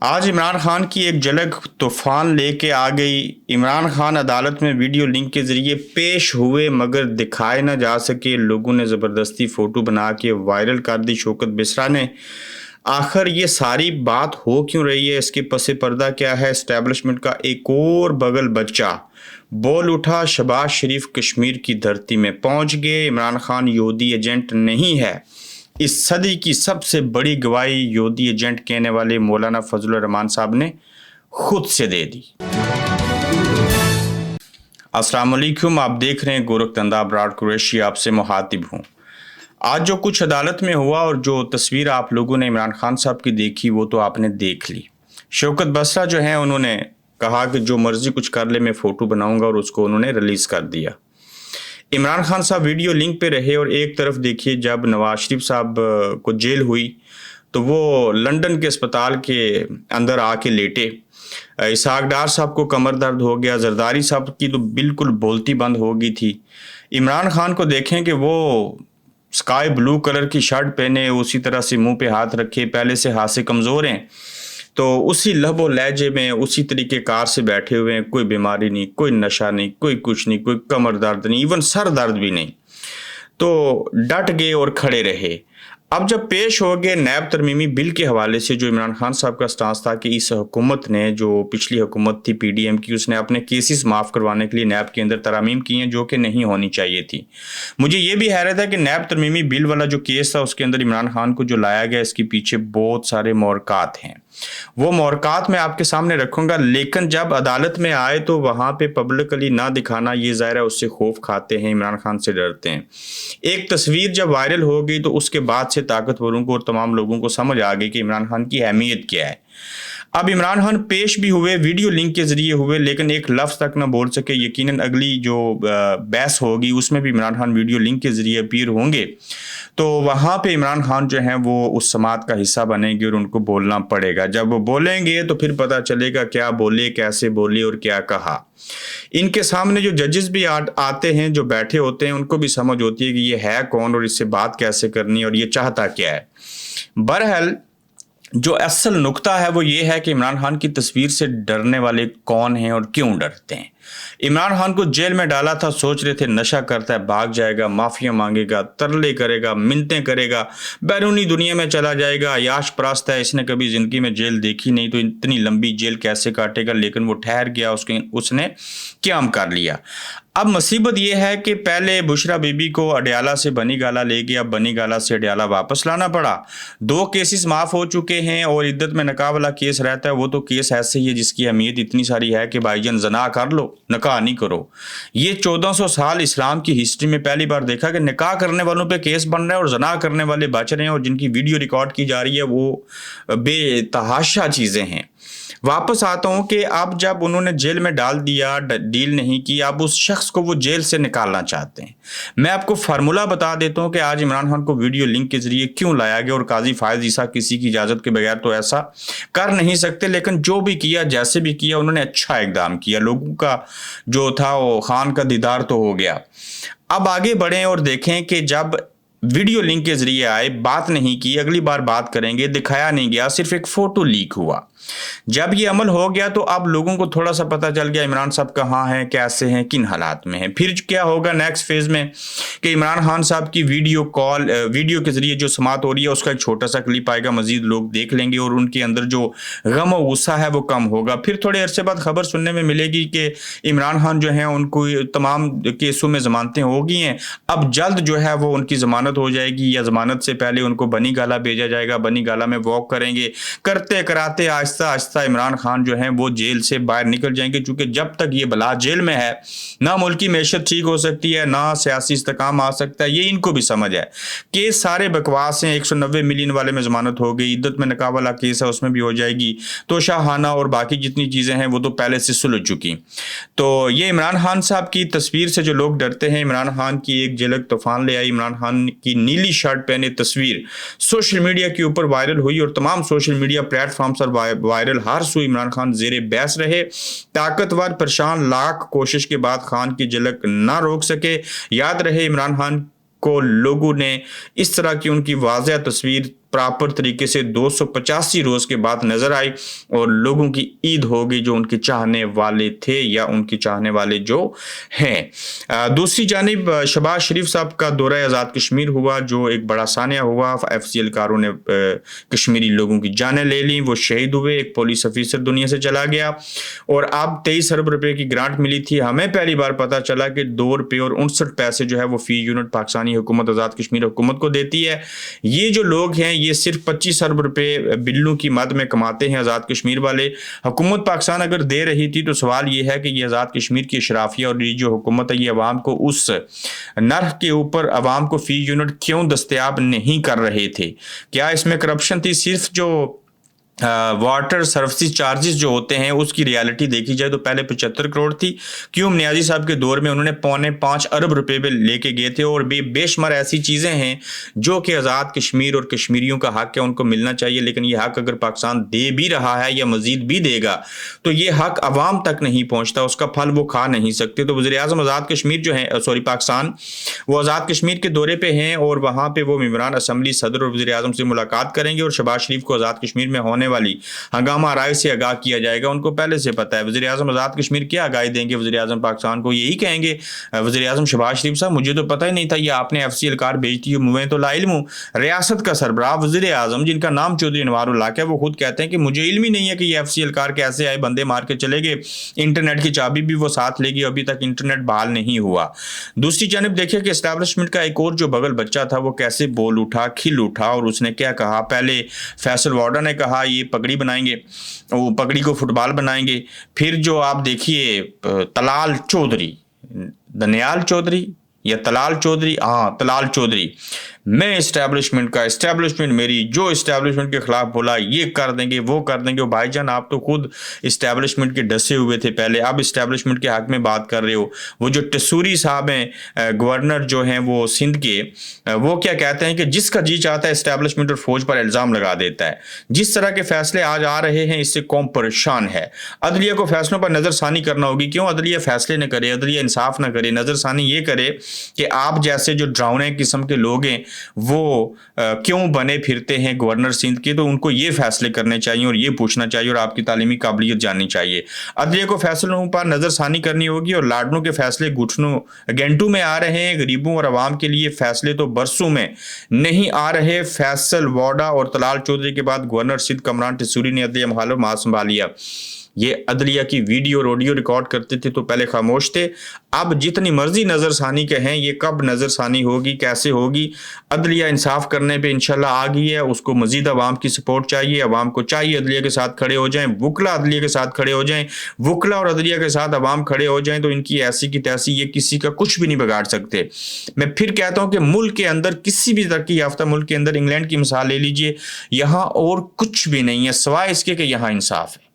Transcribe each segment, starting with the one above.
आज इमरान खान की एक झलक तूफान लेके आ गई। इमरान खान अदालत में वीडियो लिंक के जरिए पेश हुए मगर दिखाए न जा सके। लोगों ने ज़बरदस्ती फ़ोटो बना के वायरल कर दी शौकत बिसरा ने। आखिर ये सारी बात हो क्यों रही है, इसके पसे पर्दा क्या है? एस्टेब्लिशमेंट का एक और बगल बच्चा बोल उठा। शहबाज शरीफ कश्मीर की धरती में पहुंच गए। इमरान खान योधी एजेंट नहीं है। इस सदी की सबसे बड़ी गवाही योधी एजेंट कहने वाले मौलाना फजलुर रहमान साहब ने खुद से दे दी। अस्सलाम वालेकुम, आप देख रहे हैं गोरखधंधा ब्रॉड कुरैशी, आपसे मुखातिब हूँ। आज जो कुछ अदालत में हुआ और जो तस्वीर आप लोगों ने इमरान खान साहब की देखी वो तो आपने देख ली। शौकत बिसरा जो है उन्होंने कहा कि जो मर्जी कुछ कर ले मैं फ़ोटो बनाऊंगा और उसको उन्होंने रिलीज़ कर दिया। इमरान खान साहब वीडियो लिंक पे रहे और एक तरफ देखिए जब नवाज शरीफ साहब को जेल हुई तो वो लंदन के अस्पताल के अंदर आके लेटे। इसहाक डार साहब को कमर दर्द हो गया, जरदारी साहब की तो बिल्कुल बोलती बंद हो गई थी। इमरान खान को देखें कि वो स्काई ब्लू कलर की शर्ट पहने, उसी तरह से मुंह पे हाथ रखे, पहले से हाथ से कमज़ोर हैं तो उसी लहबो लहजे में उसी तरीके कार से बैठे हुए हैं। कोई बीमारी नहीं, कोई नशा नहीं, कोई कुछ नहीं, कोई कमर दर्द नहीं, इवन सर दर्द भी नहीं। तो डट गए और खड़े रहे। अब जब पेश हो गए नैब तरमीमी बिल के हवाले से, जो इमरान खान साहब का स्टांस था कि इस हुकूमत ने, जो पिछली हुकूमत थी पीडीएम की, उसने अपने केसेस माफ़ करवाने के लिए नैब के अंदर तरमीम की हैं जो कि नहीं होनी चाहिए थी। मुझे ये भी हैरत है कि नैब तरमीमी बिल वाला जो केस था उसके अंदर इमरान खान को जो लाया गया, इसके पीछे बहुत सारे मोरकात हैं। वो मोरकात मैं आपके सामने रखूंगा, लेकिन जब अदालत में आए तो वहाँ पे पब्लिकली ना दिखाना, ये ज़ाहिर है उससे खौफ खाते हैं, इमरान खान से डरते हैं। एक तस्वीर जब वायरल हो गई तो उसके बाद से ताकतवरों को और तमाम लोगों को समझ आ गई कि इमरान खान की अहमियत क्या है। अब इमरान खान पेश भी हुए, वीडियो लिंक के जरिए हुए, लेकिन एक लफ्ज़ तक ना बोल सके। यकीनन अगली जो बहस होगी उसमें भी इमरान खान वीडियो लिंक के जरिए अपीयर होंगे तो वहाँ पे इमरान खान जो हैं वो उस समात का हिस्सा बनेंगे और उनको बोलना पड़ेगा। जब वो बोलेंगे तो फिर पता चलेगा क्या बोले, कैसे बोले और क्या कहा। इनके सामने जो जजेस भी आते हैं, जो बैठे होते हैं, उनको भी समझ होती है कि ये है कौन और इससे बात कैसे करनी और ये चाहता क्या है। बहरहाल जो असल नुक्ता है वो ये है कि इमरान खान की तस्वीर से डरने वाले कौन हैं और क्यों डरते हैं। इमरान खान को जेल में डाला था, सोच रहे थे नशा करता है भाग जाएगा, माफिया मांगेगा, तरले करेगा, मिन्नतें करेगा, बैरूनी दुनिया में चला जाएगा, याश परस्त है, इसने कभी जिंदगी में जेल देखी नहीं तो इतनी लंबी जेल कैसे काटेगा। लेकिन वो ठहर गया, उसने क्याम कर लिया। अब मुसीबत यह है कि पहले बुशरा बीबी को अडयाला से बनी गाला ले गया, बनी गाला से अडयाला वापस लाना पड़ा। 2 केसेस माफ़ हो चुके हैं और इद्दत में नकाह वाला केस रहता है। वो तो केस ऐसे ही है जिसकी अहमियत इतनी सारी है कि भाईजान जना कर लो, निकाह नहीं करो। ये 1400 साल इस्लाम की हिस्ट्री में पहली बार देखा कि निकाह करने वालों पे केस बन रहा है और जना करने वाले बच रहे हैं, और जिनकी वीडियो रिकॉर्ड की जा रही है वो बेतहाशा चीज़ें हैं। वापस आता हूं कि अब जब उन्होंने जेल में डाल दिया, डील नहीं की, अब उस शख्स को वो जेल से निकालना चाहते हैं। मैं आपको फार्मूला बता देता हूं कि आज इमरान खान को वीडियो लिंक के जरिए क्यों लाया गया, और काजी फायज ईसा किसी की इजाज़त के बगैर तो ऐसा कर नहीं सकते। लेकिन जो भी किया, जैसे भी किया, उन्होंने अच्छा इकदाम किया। लोगों का जो था वो खान का दीदार तो हो गया। अब आगे बढ़ें और देखें कि जब वीडियो लिंक के जरिए आए, बात नहीं की, अगली बार बात करेंगे, दिखाया नहीं गया, सिर्फ एक फ़ोटो लीक हुआ। जब ये अमल हो गया तो अब लोगों को थोड़ा सा पता चल गया इमरान साहब कहाँ हैं, कैसे हैं, किन हालात में हैं। फिर क्या होगा नेक्स्ट फेज़ में कि इमरान खान साहब की वीडियो के ज़रिए जो समात हो रही है उसका एक छोटा सा क्लिप आएगा, मज़ीद लोग देख लेंगे और उनके अंदर जो गम और गुस्सा है वो कम होगा। फिर थोड़े अरसे बाद खबर सुनने में मिलेगी कि इमरान खान जो हैं उनको तमाम केसों में ज़मानतें हो गई हैं, अब जल्द जो है वो उनकी ज़मानत हो जाएगी, या ज़मानत से पहले उनको बनी गाला भेजा जाएगा, बनी गाला में वॉक करेंगे। करते कराते आहिस्ता आहिस्ता इमरान खान जो है वो जेल से बाहर निकल जाएंगे, क्योंकि जब तक ये बला जेल में है ना मुल्की मैशत ठीक हो सकती है, ना सियासी इस्तेकाम आ सकता है। ये इनको भी समझ है कि सारे बकवास हैं। 190 मिलियन वाले में जमानत हो गई, इद्दत में नकाह वाला केस है उसमें भी हो जाएगी, तो शाहाना और बाकी जितनी चीज़ें हैं वो तो पहले से सुलझ चुकी। तो ये इमरान खान साहब की तस्वीर से जो लोग डरते हैं, इमरान खान की एक झलक तूफान ले आई। इमरान खान की नीली शर्ट पहने तस्वीर सोशल मीडिया के ऊपर वायरल हुई और तमाम सोशल मीडिया प्लेटफॉर्म पर वायरल। हर सू इमरान खान जेरे बहस रहे। ताकतवर परेशान, लाख कोशिश के बाद खान की झलक ना रोक सके। याद रहे इमरान खान को लोगों ने इस तरह की उनकी वाज़ेह तस्वीर प्रॉपर तरीके से 285 रोज के बाद नजर आई और लोगों की ईद हो गई जो उनके चाहने वाले थे या उनके चाहने वाले जो हैं। दूसरी जानिब शहबाज शरीफ साहब का दौरा आज़ाद कश्मीर हुआ जो एक बड़ा सानिया हुआ। FCL कारों ने कश्मीरी लोगों की जानें ले ली, वो शहीद हुए, एक पुलिस ऑफिसर दुनिया से चला गया और अब 23 अरब रुपए की ग्रांट मिली थी। हमें पहली बार पता चला कि 2 रुपये और 59 पैसे जो है वो फी यूनिट पाकिस्तानी हुकूमत आज़ाद कश्मीर हुकूमत को देती है। ये जो लोग हैं ये सिर्फ 25 अरब रुपए बिल्लू की मद में कमाते हैं आज़ाद कश्मीर वाले। हुकूमत पाकिस्तान अगर दे रही थी तो सवाल ये है कि ये आज़ाद कश्मीर की अशराफिया और ये जो हुकूमत है ये अवाम को उस नर्ख के ऊपर अवाम को फी यूनिट क्यों दस्तयाब नहीं कर रहे थे? क्या इसमें करप्शन थी? सिर्फ जो वाटर सर्विस चार्जेस जो होते हैं उसकी रियलिटी देखी जाए तो पहले 75 करोड़ थी। क्यूम नियाजी साहब के दौर में उन्होंने 4.25 अरब रुपए पे लेके गए थे और बेशुमार ऐसी चीज़ें हैं जो कि आज़ाद कश्मीर और कश्मीरियों का हक है, उनको मिलना चाहिए। लेकिन ये हक अगर पाकिस्तान दे भी रहा है या मजीद भी देगा तो ये हक अवाम तक नहीं पहुँचता, उसका फल वो खा नहीं सकते। तो वज़ीर आज़म आज़ाद कश्मीर जो है पाकिस्तान, वो आज़ाद कश्मीर के दौरे पर हैं और वहाँ पर वो मेंबरान असम्बली, सदर और वज़ीर आज़म से मुलाकात करेंगे और शहबाज शरीफ को आज़ाद कश्मीर में होने वाली हंगामा राय से आगाह किया जाएगा। उनको पहले से पता है। वज़ीर आज़म आज़ाद कश्मीर क्या आगाही देंगे? वज़ीर आज़म पाकिस्तान को यही कहेंगे, वज़ीर आज़म शहबाज शरीफ साहब मुझे तो पता ही नहीं था ये आपने FCL कार भेजती है, मुझे तो लाइल्म हूँ। रियासत का सरबराह वज़ीर आज़म जिनका नाम चौधरी अनवारुल हक है वो खुद कहते हैं कि मुझे इल्म ही नहीं है कि ये FCL कार कैसे आए, बंदे मार के चले गए, इंटरनेट की चाबी भी वो साथ ले गई, अभी तक इंटरनेट बहाल नहीं हुआ। दूसरी जानब देखिए कि एस्टैब्लिशमेंट का एक और जो बगल बच्चा था वो कैसे बोल उठा, खिल उठा और उसने क्या कहा। पहले फैसल वार्डा ने कहा ये पगड़ी बनाएंगे, वो पगड़ी को फुटबॉल बनाएंगे। फिर जो आप देखिए तलाल चौधरी, दनियाल चौधरी या तलाल चौधरी, हाँ तलाल चौधरी, मैं इस्टेब्लिशमेंट मेरी, जो इस्टेब्लिशमेंट के खिलाफ बोला ये कर देंगे वो कर देंगे। भाईजान आप तो खुद इस्टेब्लिशमेंट के डसे हुए थे पहले, अब इस्टेब्लिशमेंट के हक में बात कर रहे हो। वो जो टसूरी साहब हैं गवर्नर जो हैं वो सिंध के, वो क्या कहते हैं कि जिसका जी चाहता है इस्टेब्लिशमेंट और फौज पर इल्ज़ाम लगा देता है। जिस तरह के फैसले आज आ रहे हैं इससे कौम परेशान है। अदलिया को फैसलों पर नज़रसानी करना होगी। क्यों अदलिया फैसले न करे, अदलिया इंसाफ न करे, नज़रसानी ये करे कि आप जैसे जो ड्राउने किस्म के लोग हैं वो क्यों बने फिरते हैं गवर्नर सिंध के, तो उनको ये फैसले करने चाहिए और ये पूछना चाहिए और आपकी तालीमी काबिलियत जाननी चाहिए। अदलिया को फैसलों पर नज़रसानी करनी होगी और लाडनों के फैसले घंटों में आ रहे हैं। गरीबों और आवाम के लिए फैसले तो बरसों में नहीं आ रहे। फैसल वाडा और तलाल चौधरी के बाद गवर्नर सिंध कमरान टसूरी ने अदलिया मुखालिफ हाथ संभालिया। ये अदलिया की वीडियो और ऑडियो रिकॉर्ड करते थे तो पहले खामोश थे, अब जितनी मर्जी नज़रसानी के हैं। ये कब नज़रसानी होगी, कैसे होगी? अदलिया इंसाफ करने पे इंशाल्लाह आ गई है, उसको मजीद अवाम की सपोर्ट चाहिए। अवाम को चाहिए अदलिया के साथ खड़े हो जाएं, वुकला अदलिया के साथ खड़े हो जाएं, वुकला और अदलिया के साथ अवाम खड़े हो जाएं तो इनकी ऐसी की तैसी ये किसी का कुछ भी नहीं बिगाड़ सकते। मैं फिर कहता हूँ कि मुल्क के अंदर, किसी भी तरक्की याफ्ता मुल्क के अंदर, इंग्लैंड की मिसाल ले लीजिए, यहाँ और कुछ भी नहीं है सिवाय इसके कि यहाँ इंसाफ है।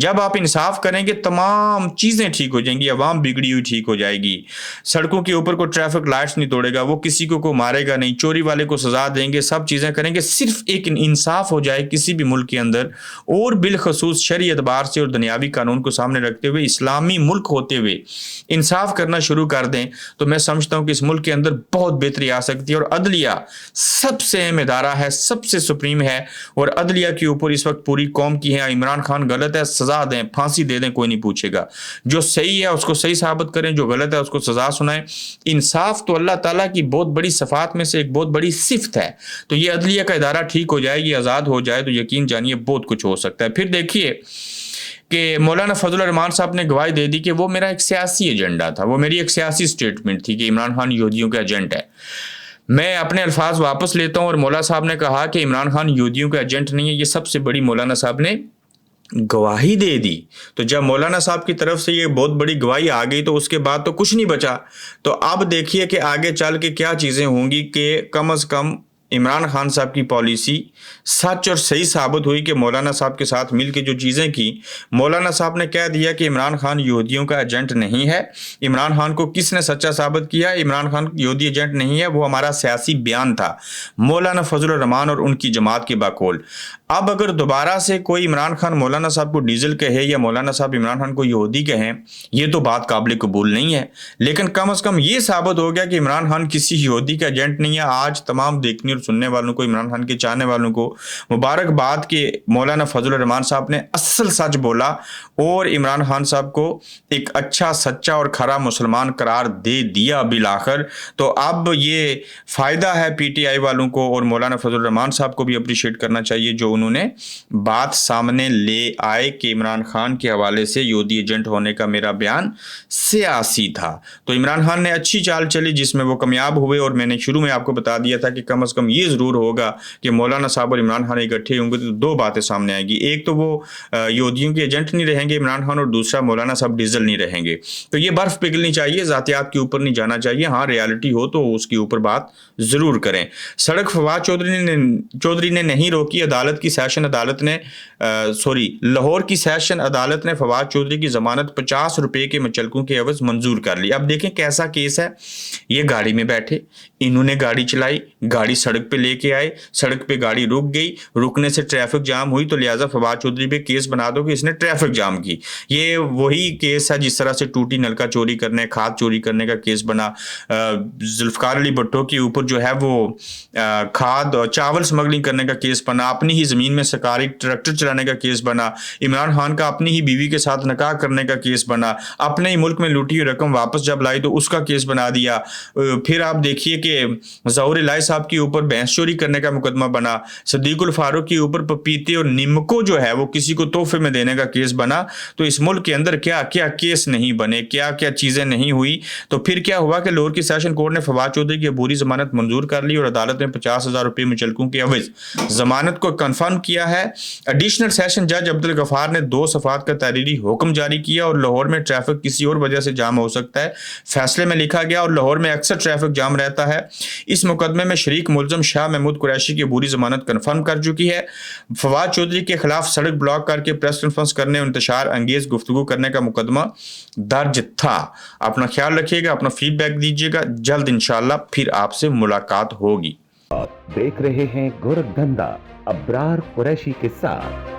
जब आप इंसाफ करेंगे तमाम चीज़ें ठीक हो जाएंगी, अवाम बिगड़ी हुई ठीक हो जाएगी। सड़कों के ऊपर कोई ट्रैफिक लाइट्स नहीं तोड़ेगा, वो किसी को मारेगा नहीं, चोरी वाले को सजा देंगे, सब चीज़ें करेंगे। सिर्फ एक इंसाफ हो जाए किसी भी मुल्क के अंदर, और बिलखसूस शरई एतबार से और दुनियावी कानून को सामने रखते हुए, इस्लामी मुल्क होते हुए इंसाफ करना शुरू कर दें तो मैं समझता हूँ कि इस मुल्क के अंदर बहुत बेहतरी आ सकती है। और अदलिया सबसे अहम इदारा है, सबसे सुप्रीम है और अदलिया के ऊपर इस वक्त पूरी कौम की है। इमरान खान गलत है, सजा दें, फांसी दे दें, कोई नहीं पूछेगा। जो सही है उसको सही साबित करें, जो गलत है उसको सजा सुनाएं। इंसाफ तो अल्लाह ताला की बहुत बड़ी सफात में से एक बहुत बड़ी सिफ्त है। तो ये अदलिया का इदारा ठीक हो जाएगी, आज़ाद हो जाए तो यकीन जानिए बहुत कुछ हो सकता है। फिर देखिए कि मौलाना फजल रहमान साहब ने गवाही दे दी कि वो मेरा एक सियासी एजेंडा था, वो मेरी एक सियासी स्टेटमेंट थी कि इमरान खान यहूदियों का एजेंट है। मैं अपने अल्फाज वापस लेता हूँ और मौलाना साहब ने कहा कि इमरान खान यहूदियों का एजेंट नहीं है। ये सबसे बड़ी मौलाना साहब ने गवाही दे दी। तो जब मौलाना साहब की तरफ से ये बहुत बड़ी गवाही आ गई तो उसके बाद तो कुछ नहीं बचा। तो अब देखिए कि आगे चल के क्या चीज़ें होंगी कि कम से कम इमरान खान साहब की पॉलिसी सच और सही साबित हुई कि मौलाना साहब के साथ मिल के जो चीज़ें की, मौलाना साहब ने कह दिया कि इमरान खान यहूदियों का एजेंट नहीं है। इमरान खान को किसने सच्चा साबित किया? इमरान खान यहूदी एजेंट नहीं है, वो हमारा सियासी बयान था, मौलाना फजल रहमान और उनकी जमात के बाकौल। अब अगर दोबारा से कोई इमरान खान मौलाना साहब को डीजल कहे या मौलाना साहब इमरान खान को यहूदी कहें, ये तो बात काबिल कबूल नहीं है। लेकिन कम से कम ये साबित हो गया कि इमरान खान किसी यहूदी का एजेंट नहीं है। आज तमाम देखने और सुनने वालों को, इमरान खान के चाहने वालों को मुबारकबाद कि मौलाना फजल रहमान साहब ने असल सच बोला और इमरान खान साहब को एक अच्छा, सच्चा और खरा मुसलमान करार दे दिया बिल आखिर। तो अब ये फ़ायदा है पीटीआई वालों को, और मौलाना फजल रहमान साहब को भी अप्रिशिएट करना चाहिए जो उन्होंने बात सामने ले आए कि इमरान खान के हवाले से यहूदी एजेंट होने का मेरा बयान सियासी था। तो इमरान खान ने अच्छी चाल चली जिसमें वो कामयाब हुए, और मैंने शुरू में आपको बता दिया था कि कम से कम ये ज़रूर होगा कि मौलाना साहब और इमरान खान इकट्ठे होंगे तो दो बातें सामने आएगी। एक तो वो यहूदियों के एजेंट नहीं रहेंगे इमरान खान, और दूसरा मौलाना साहब डीजल नहीं रहेंगे। तो ये बर्फ़ पिघलनी चाहिए, ज़ातियात के ऊपर नहीं जाना चाहिए। हाँ, रियलिटी हो तो उसके ऊपर बात ज़रूर करें। सड़क फवाद चौधरी ने नहीं रोकी। अदालत की सेशन अदालत ने लाहौर की सेशन अदालत ने फवाद चौधरी की ज़मानत 50 रुपए के मुचलकों के एवज मंजूर कर ली। अब देखें कैसा केस है। ये गाड़ी में बैठे, इन्होंने गाड़ी चलाई, गाड़ी सड़क पे लेके आए, सड़क पे गाड़ी रुक गई, रुकने से ट्रैफिक जाम हुई, तो लिहाजा फवाद चौधरी पे केस बना दो कि इसने ट्रैफिक जाम की। ये वही केस है जिस तरह से टूटी नलका चोरी करने, खाद चोरी करने का केस बना। जुल्फकार अली भुट्टो के ऊपर जो है वो खाद और चावल स्मगलिंग करने का केस बना। अपनी ही ज़मीन में सरकारी ट्रैक्टर चलाने का केस बना। इमरान खान का अपनी ही बीवी के साथ निकाह करने का केस बना। अपने ही मुल्क में लूटी हुई रकम वापस जब लाई तो उसका केस बना दिया। फिर आप देखिए कि ज़हूर इलाही साहब के ऊपर भैंस चोरी करने का मुकदमा बना। सदीकुल फारूक के ऊपर पपीते और निमको जो है वो किसी को तोहफे में देने का केस बना। तो इस मुल्क के अंदर क्या क्या केस नहीं बने, क्या क्या चीज़ें नहीं हुई। तो फिर क्या हुआ कि लाहौर की सेशन कोर्ट ने फवाद चौधरी की अबूरी जमानत मंजूर कर ली और अदालत ने 50,000 रुपये मुचलकों के एवज जमानत को कन्फर्म किया है। एडिशनल सेशन जज अब्दुल गफार ने 2 सफ़ात का तहरीरी हुक्म जारी किया और लाहौर में ट्रैफिक किसी और वजह से जाम हो सकता है। फैसले में लिखा गया और लाहौर में अक्सर ट्रैफिक जाम रहता है। इस मुकदमे में शरीक मुलजम शाह महमूद कुरैशी की बुरी जमानत कन्फर्म कर चुकी है। फवाद चौधरी के खिलाफ सड़क ब्लॉक करके प्रेस कॉन्फ्रेंस करने और इंतशार अंगेज गुफ्तगू करने का मुकदमा दर्ज था। अपना ख्याल रखिएगा, अपना फीडबैक दीजिएगा। जल्द इंशाअल्लाह फिर आपसे मुलाकात होगी। देख रहे हैं गोरखधंधा अब्रार कुरैशी के साथ।